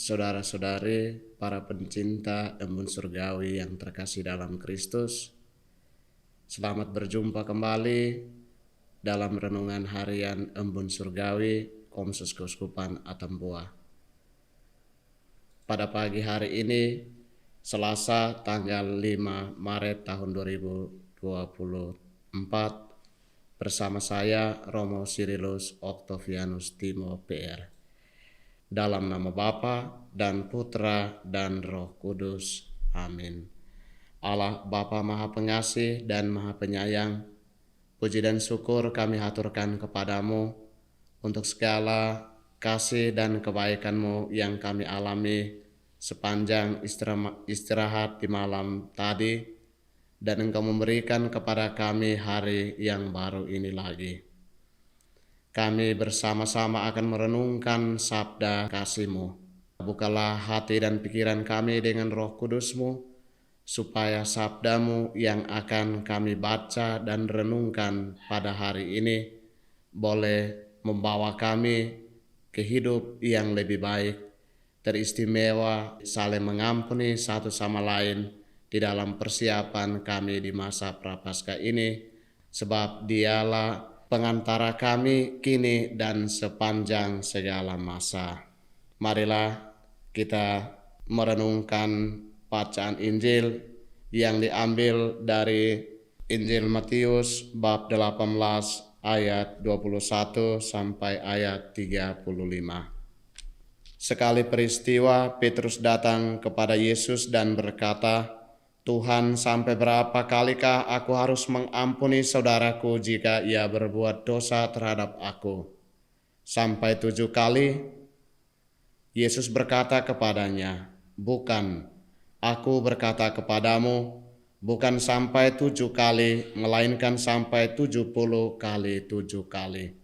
saudara-saudari, para pencinta embun surgawi yang terkasih dalam Kristus. Selamat berjumpa kembali dalam renungan harian embun surgawi Komsus Keuskupan Atambua. Pada pagi hari ini, Selasa tanggal 5 Maret tahun 2024, bersama saya Romo Sirilus Octavianus Timo PR. Dalam nama Bapa dan Putra dan Roh Kudus. Amin. Allah Bapa Maha Pengasih dan Maha Penyayang, puji dan syukur kami haturkan kepadamu untuk segala kasih dan kebaikan-Mu yang kami alami sepanjang istirahat di malam tadi, dan Engkau memberikan kepada kami hari yang baru ini lagi. Kami bersama-sama akan merenungkan sabda kasih-Mu. Bukalah hati dan pikiran kami dengan Roh Kudus-Mu, supaya sabda-Mu yang akan kami baca dan renungkan pada hari ini boleh membawa kami ke hidup yang lebih baik, teristimewa, saling mengampuni satu sama lain di dalam persiapan kami di masa Prapaskah ini, sebab Dialah pengantara kami kini dan sepanjang segala masa. Marilah kita merenungkan bacaan Injil yang diambil dari Injil Matius bab 18 ayat 21 sampai ayat 35. Sekali peristiwa, Petrus datang kepada Yesus dan berkata, "Tuhan, sampai berapa kalikah aku harus mengampuni saudaraku jika ia berbuat dosa terhadap aku? Sampai 7 kali?" Yesus berkata kepadanya, "Bukan, aku berkata kepadamu, bukan sampai 7 kali, melainkan sampai 70 kali 7 kali.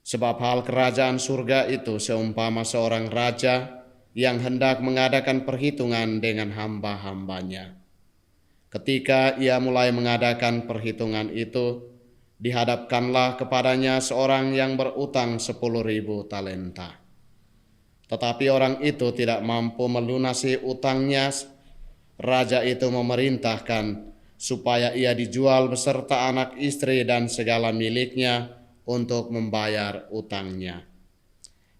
Sebab hal kerajaan surga itu seumpama seorang raja yang hendak mengadakan perhitungan dengan hamba-hambanya. Ketika ia mulai mengadakan perhitungan itu, dihadapkanlah kepadanya seorang yang berutang 10.000 talenta. Tetapi orang itu tidak mampu melunasi utangnya. Raja itu memerintahkan supaya ia dijual beserta anak istri dan segala miliknya untuk membayar utangnya.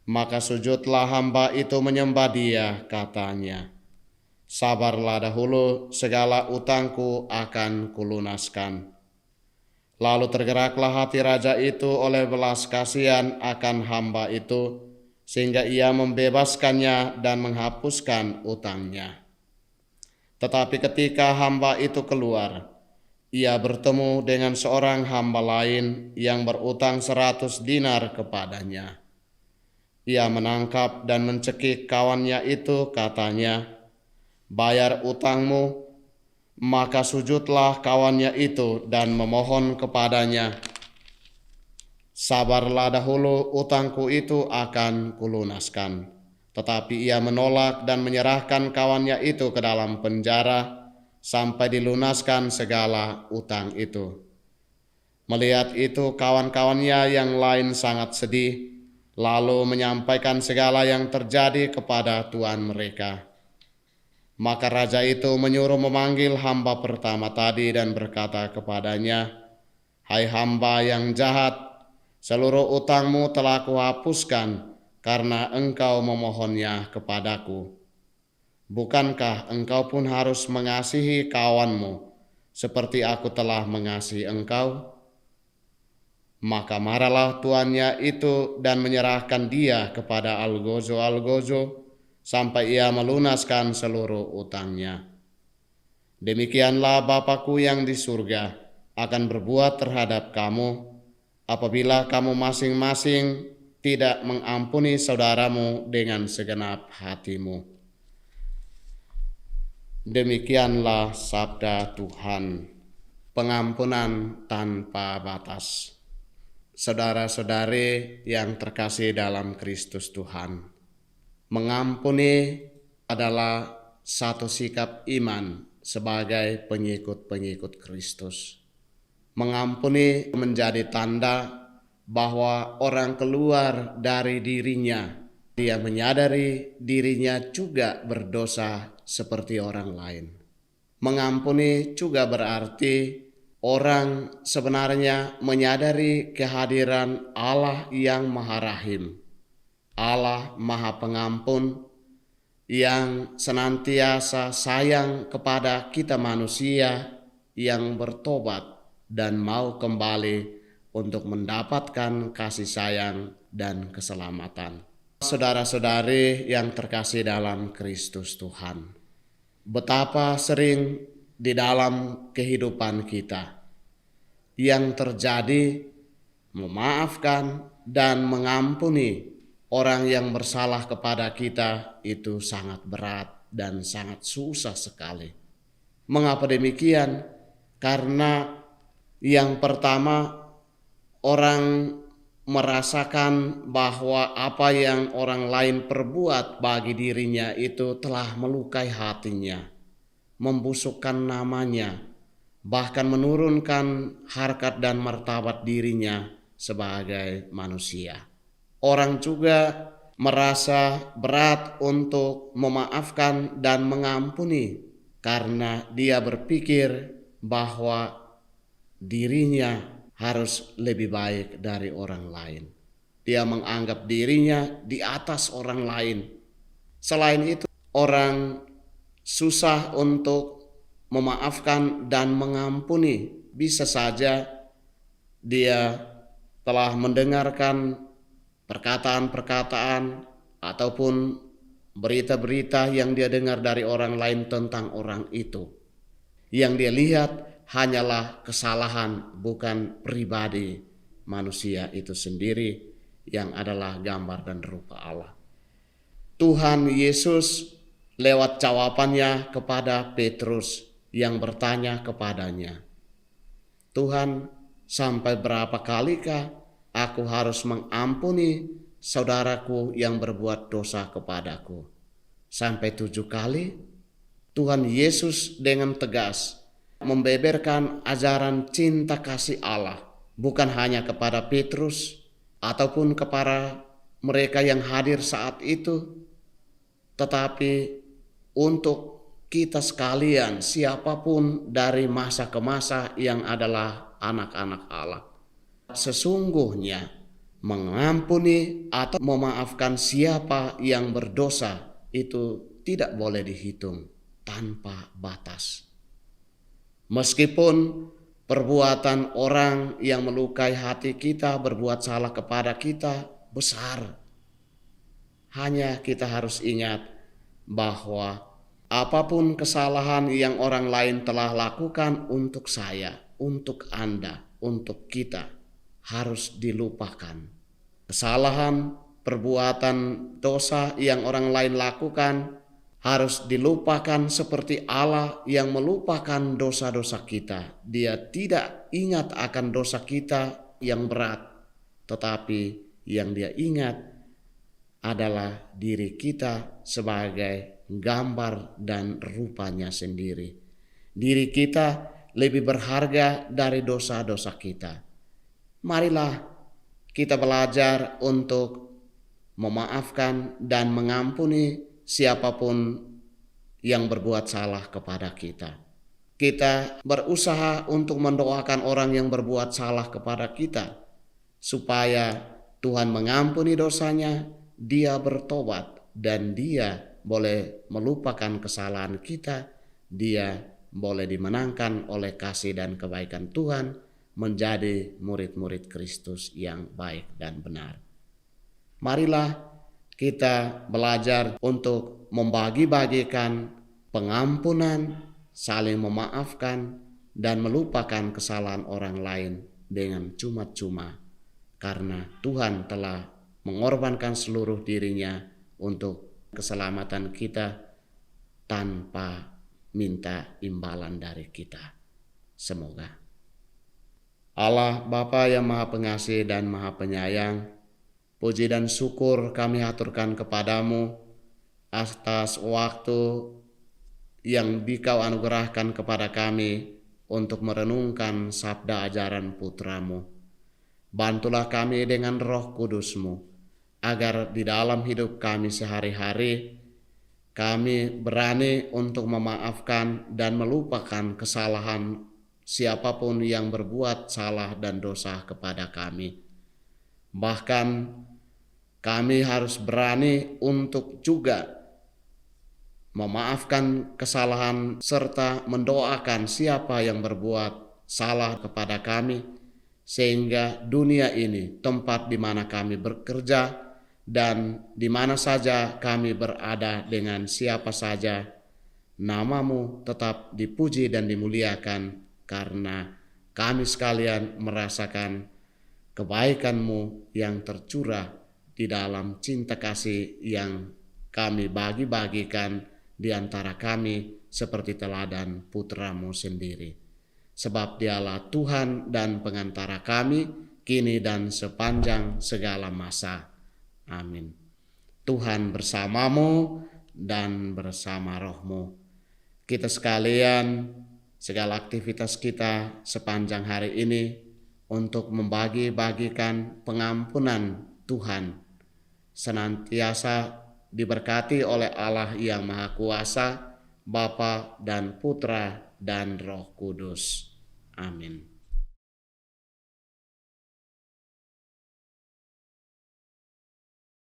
Maka sujudlah hamba itu menyembah dia, katanya, 'Sabarlah dahulu, segala utangku akan kulunaskan.' Lalu tergeraklah hati raja itu oleh belas kasihan akan hamba itu, sehingga ia membebaskannya dan menghapuskan utangnya. Tetapi ketika hamba itu keluar, ia bertemu dengan seorang hamba lain yang berutang 100 dinar kepadanya. Ia menangkap dan mencekik kawannya itu, katanya, 'Bayar utangmu.' Maka sujudlah kawannya itu dan memohon kepadanya, 'Sabarlah dahulu, utangku itu akan kulunaskan.' Tetapi ia menolak dan menyerahkan kawannya itu ke dalam penjara sampai dilunaskan segala utang itu. Melihat itu, kawan-kawannya yang lain sangat sedih, lalu menyampaikan segala yang terjadi kepada tuan mereka. Maka raja itu menyuruh memanggil hamba pertama tadi dan berkata kepadanya, 'Hai hamba yang jahat, seluruh utangmu telah kuhapuskan karena engkau memohonnya kepadaku. Bukankah engkau pun harus mengasihi kawanmu seperti aku telah mengasihi engkau?' Maka marahlah tuannya itu dan menyerahkan dia kepada algojo-algojo sampai ia melunaskan seluruh utangnya. Demikianlah Bapa-Ku yang di surga akan berbuat terhadap kamu apabila kamu masing-masing tidak mengampuni saudaramu dengan segenap hatimu." Demikianlah sabda Tuhan. Pengampunan tanpa batas. Saudara-saudari yang terkasih dalam Kristus Tuhan, mengampuni adalah satu sikap iman sebagai pengikut-pengikut Kristus. Mengampuni menjadi tanda bahwa orang keluar dari dirinya Dia menyadari dirinya juga berdosa seperti orang lain. Mengampuni juga berarti orang sebenarnya menyadari kehadiran Allah yang Maha Rahim, Allah Maha Pengampun, yang senantiasa sayang kepada kita manusia yang bertobat dan mau kembali untuk mendapatkan kasih sayang dan keselamatan. Saudara-saudari yang terkasih dalam Kristus Tuhan, betapa sering di dalam kehidupan kita yang terjadi memaafkan dan mengampuni orang yang bersalah kepada kita itu sangat berat dan sangat susah sekali. Mengapa demikian? Karena yang pertama, orang merasakan bahwa apa yang orang lain perbuat bagi dirinya itu telah melukai hatinya, membusukkan namanya, bahkan menurunkan harkat dan martabat dirinya sebagai manusia. Orang juga merasa berat untuk memaafkan dan mengampuni karena dia berpikir bahwa dirinya harus lebih baik dari orang lain. Dia menganggap dirinya di atas orang lain. Selain itu, orang susah untuk memaafkan dan mengampuni. Bisa saja dia telah mendengarkan perkataan-perkataan ataupun berita-berita yang dia dengar dari orang lain tentang orang itu. Yang dia lihat hanyalah kesalahan, bukan pribadi manusia itu sendiri yang adalah gambar dan rupa Allah. Tuhan Yesus lewat jawabannya kepada Petrus yang bertanya kepadanya, Tuhan, sampai berapa kalikah aku harus mengampuni saudaraku yang berbuat dosa kepadaku? Sampai 7 kali? Tuhan Yesus dengan tegas membeberkan ajaran cinta kasih Allah, bukan hanya kepada Petrus ataupun kepada mereka yang hadir saat itu, tetapi untuk kita sekalian, siapapun dari masa ke masa yang adalah anak-anak Allah. Sesungguhnya mengampuni atau memaafkan siapa yang berdosa itu tidak boleh dihitung tanpa batas. Meskipun perbuatan orang yang melukai hati kita, berbuat salah kepada kita besar, hanya kita harus ingat bahwa apapun kesalahan yang orang lain telah lakukan untuk saya, untuk Anda, untuk kita, harus dilupakan. Kesalahan, perbuatan dosa yang orang lain lakukan harus dilupakan seperti Allah yang melupakan dosa-dosa kita. Dia tidak ingat akan dosa kita yang berat, tetapi yang dia ingat adalah diri kita sebagai gambar dan rupanya sendiri. Diri kita lebih berharga dari dosa-dosa kita. Marilah kita belajar untuk memaafkan dan mengampuni siapapun yang berbuat salah kepada kita. Kita berusaha untuk mendoakan orang yang berbuat salah kepada kita, supaya Tuhan mengampuni dosanya, dia bertobat, dan dia boleh melupakan kesalahan kita, dia boleh dimenangkan oleh kasih dan kebaikan Tuhan, menjadi murid-murid Kristus yang baik dan benar. Marilah kita belajar untuk membagi-bagikan pengampunan, saling memaafkan, dan melupakan kesalahan orang lain dengan cuma-cuma, karena Tuhan telah mengorbankan seluruh dirinya untuk keselamatan kita tanpa minta imbalan dari kita. Semoga Allah Bapa yang Maha Pengasih dan Maha Penyayang, puji dan syukur kami haturkan kepadamu atas waktu yang Dikau anugerahkan kepada kami untuk merenungkan sabda ajaran putramu. Bantulah kami dengan Roh Kudus-Mu, agar di dalam hidup kami sehari-hari kami berani untuk memaafkan dan melupakan kesalahan siapapun yang berbuat salah dan dosa kepada kami. Bahkan kami harus berani untuk juga memaafkan kesalahan serta mendoakan siapa yang berbuat salah kepada kami, sehingga dunia ini, tempat di mana kami bekerja dan di mana saja kami berada dengan siapa saja, nama-Mu tetap dipuji dan dimuliakan karena kami sekalian merasakan kebaikan-Mu yang tercurah di dalam cinta kasih yang kami bagi-bagikan di antara kami seperti teladan putra-Mu sendiri. Sebab Dialah Tuhan dan pengantara kami kini dan sepanjang segala masa. Amin. Tuhan bersamamu dan bersama rohmu. Kita sekalian, segala aktivitas kita sepanjang hari ini untuk membagi-bagikan pengampunan Tuhan senantiasa diberkati oleh Allah yang Maha Kuasa, Bapa dan Putra dan Roh Kudus. Amin.